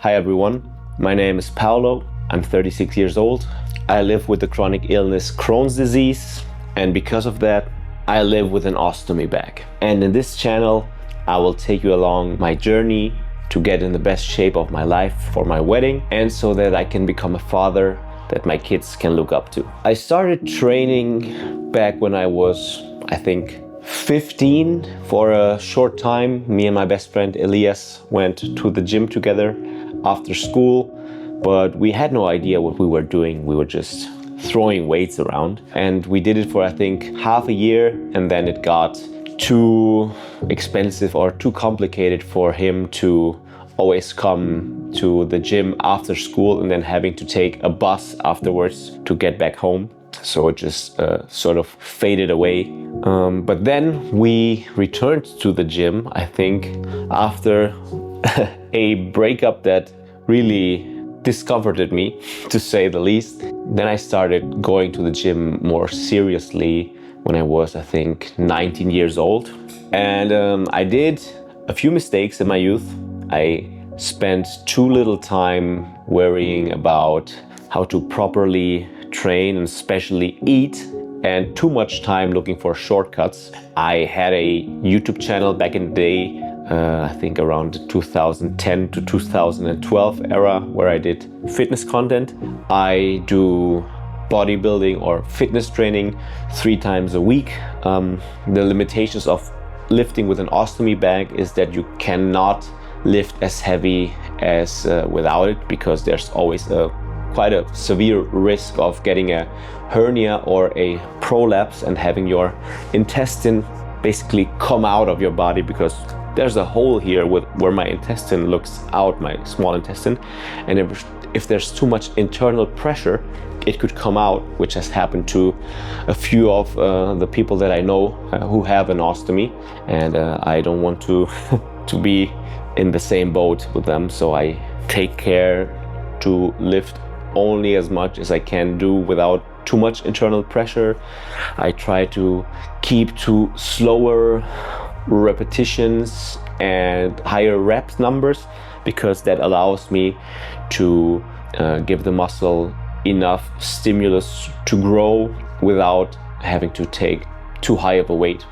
Hi everyone, my name is Paolo. I'm 36 years old. I live with the chronic illness Crohn's disease, and because of that, I live with an ostomy bag. And in this channel, I will take you along my journey to get in the best shape of my life for my wedding, and so that I can become a father that my kids can look up to. I started training back when I was, I think, 15 for a short time. Me and my best friend Elias went to the gym together after school, but we had no idea what we were doing. We were just throwing weights around, and we did it for I think half a year, and then it got too expensive or too complicated for him to always come to the gym after school and then having to take a bus afterwards to get back home. So it just sort of faded away. But then we returned to the gym, I think, after a breakup that really discomforted me, to say the least. Then I started going to the gym more seriously when I was, I think, 19 years old. And I did a few mistakes in my youth. I spent too little time worrying about how to properly train and especially eat, and too much time looking for shortcuts. I had a YouTube channel back in the day, I think around 2010 to 2012 era, where I did fitness content. I do bodybuilding or fitness training 3 times a week. The limitations of lifting with an ostomy bag is that you cannot lift as heavy as without it, because there's always quite a severe risk of getting a hernia or a prolapse and having your intestine basically come out of your body, because there's a hole here where my intestine looks out, my small intestine, and if there's too much internal pressure, it could come out, which has happened to a few of the people that I know who have an ostomy, and I don't want to to be in the same boat with them. So I take care to lift only as much as I can do without too much internal pressure. I try to keep to slower repetitions and higher rep numbers, because that allows me to give the muscle enough stimulus to grow without having to take too high of a weight.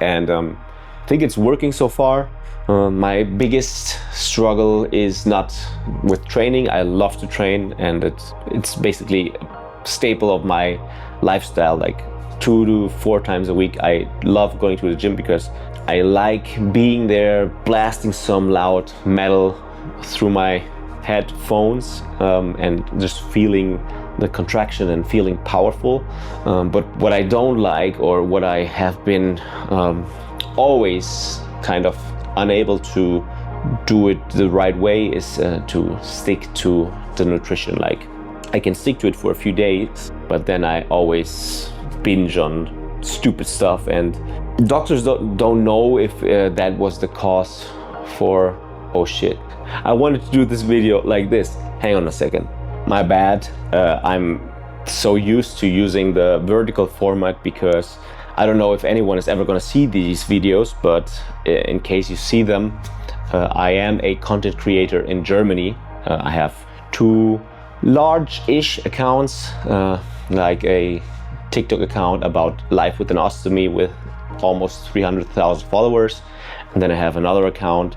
And I think it's working so far. My biggest struggle is not with training. I love to train, and it's basically a staple of my lifestyle, like 2 to 4 times a week. I love going to the gym because I like being there, blasting some loud metal through my headphones, and just feeling the contraction and feeling powerful. But what I don't like, or what I have been always kind of unable to do it the right way, is to stick to the nutrition. Like, I can stick to it for a few days, but then I always binge on stupid stuff, and doctors don't know if that was the cause for, oh shit, I wanted to do this video like this. Hang on a second, my bad. I'm so used to using the vertical format, because I don't know if anyone is ever going to see these videos, but in case you see them, I am a content creator in Germany. I have 2 large-ish accounts, like a TikTok account about life with an ostomy with almost 300,000 followers, and then I have another account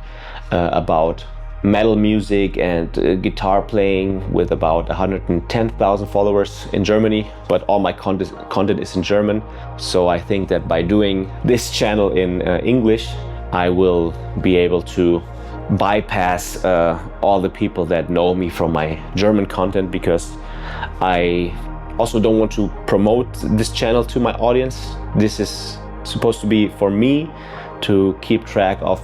about metal music and guitar playing with about 110,000 followers in Germany, but all my content is in German. So I think that by doing this channel in English, I will be able to bypass all the people that know me from my German content, because I also don't want to promote this channel to my audience. This is supposed to be for me to keep track of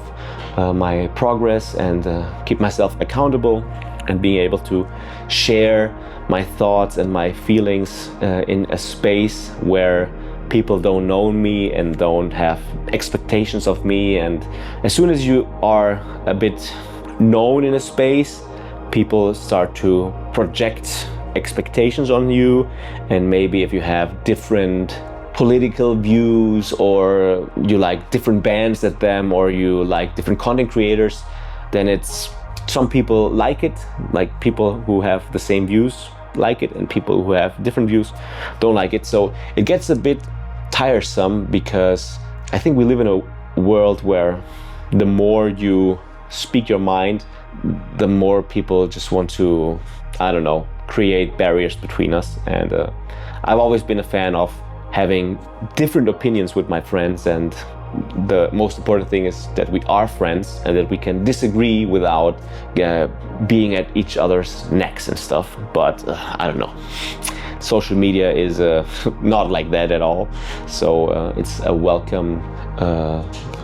my progress and keep myself accountable, and being able to share my thoughts and my feelings in a space where people don't know me and don't have expectations of me. And as soon as you are a bit known in a space, people start to project expectations on you, and maybe if you have different political views, or you like different bands than them, or you like different content creators, then it's some people like it, like people who have the same views like it, and people who have different views don't like it. So it gets a bit tiresome, because I think we live in a world where the more you speak your mind, the more people just want to, I don't know, create barriers between us. And I've always been a fan of having different opinions with my friends, and the most important thing is that we are friends and that we can disagree without being at each other's necks and stuff. But I don't know, social media is not like that at all. So it's a welcome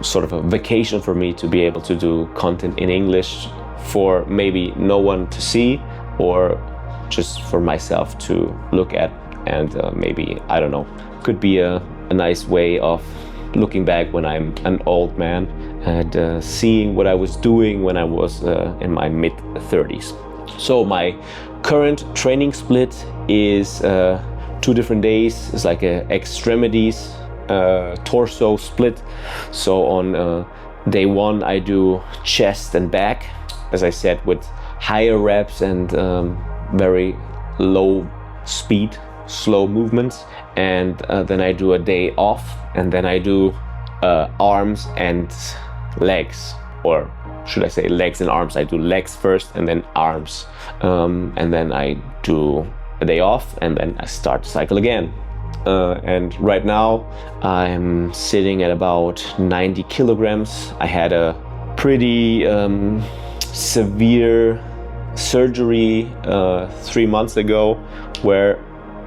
sort of a vacation for me to be able to do content in English for maybe no one to see, or just for myself to look at. And maybe, I don't know, could be a nice way of looking back when I'm an old man and seeing what I was doing when I was in my mid-30s. So my current training split is 2 different days. It's like a extremities torso split. So on day 1 I do chest and back, as I said, with higher reps and very low speed, slow movements. And then I do a day off, and then I do arms and legs, or should I say legs and arms. I do legs first and then arms, and then I do a day off, and then I start to cycle again. And right now I'm sitting at about 90 kilograms. I had a pretty severe surgery 3 months ago, where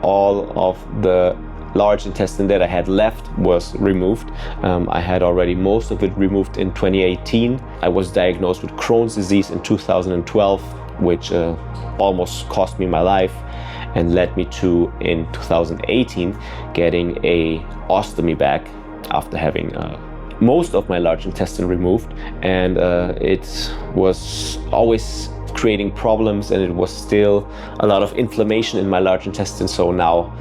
all of the large intestine that I had left was removed. I had already most of it removed in 2018. I was diagnosed with Crohn's disease in 2012, which almost cost me my life, and led me to, in 2018, getting a ostomy back after having most of my large intestine removed. And it was always creating problems, and it was still a lot of inflammation in my large intestine. So now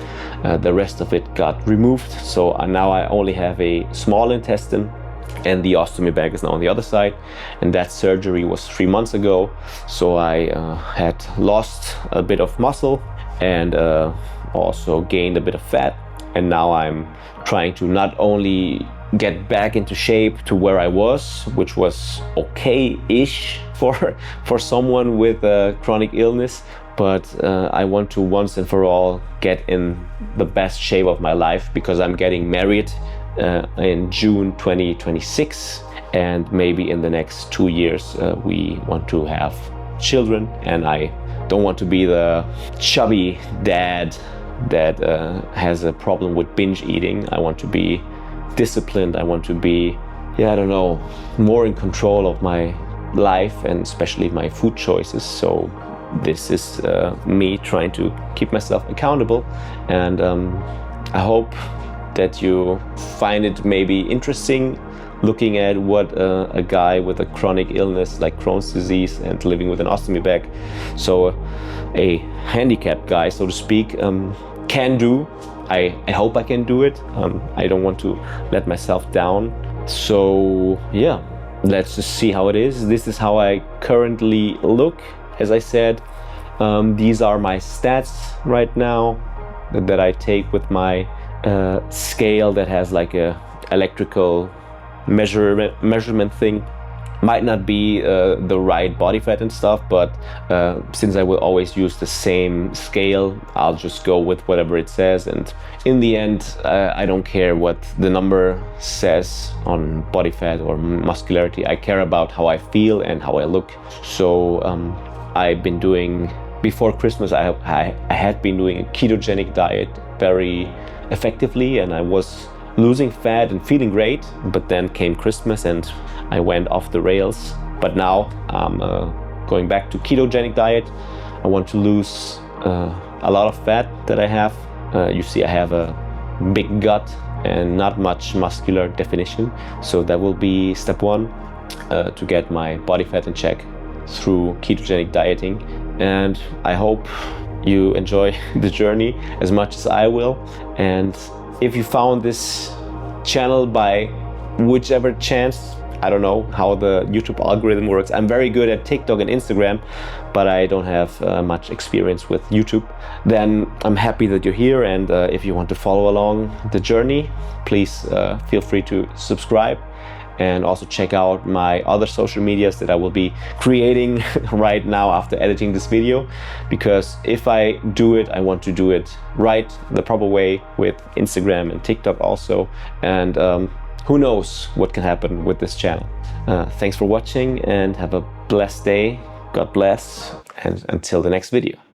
the rest of it got removed. So now I only have a small intestine, and the ostomy bag is now on the other side. And that surgery was 3 months ago. So I had lost a bit of muscle and also gained a bit of fat. And now I'm trying to not only get back into shape to where I was, which was okay-ish for someone with a chronic illness, but I want to once and for all get in the best shape of my life, because I'm getting married in June 2026, and maybe in the next 2 years we want to have children, and I don't want to be the chubby dad that has a problem with binge eating. I want to be disciplined. I want to be, I don't know, more in control of my life, and especially my food choices. So this is me trying to keep myself accountable, and I hope that you find it maybe interesting looking at what a guy with a chronic illness like Crohn's disease and living with an ostomy bag, so a handicapped guy, so to speak, can do. I hope I can do it. I don't want to let myself down. So yeah, let's just see how it is. This is how I currently look. As I said, these are my stats right now that I take with my scale that has like a electrical measurement thing. Might not be the right body fat and stuff, but since I will always use the same scale, I'll just go with whatever it says. And in the end, I don't care what the number says on body fat or muscularity. I care about how I feel and how I look. So I've been doing, before Christmas, I had been doing a ketogenic diet very effectively, and I was losing fat and feeling great. But then came Christmas and I went off the rails. But now I'm going back to ketogenic diet. I want to lose a lot of fat that I have. You see, I have a big gut and not much muscular definition. So that will be step 1, to get my body fat in check through ketogenic dieting. And I hope you enjoy the journey as much as I will. And if you found this channel by whichever chance, I don't know how the YouTube algorithm works. I'm very good at TikTok and Instagram, but I don't have much experience with YouTube. Then I'm happy that you're here, and if you want to follow along the journey, please feel free to subscribe. And also check out my other social medias that I will be creating right now after editing this video, because if I do it, I want to do it right, the proper way, with Instagram and TikTok also. And who knows what can happen with this channel. Thanks for watching and have a blessed day. God bless, and until the next video.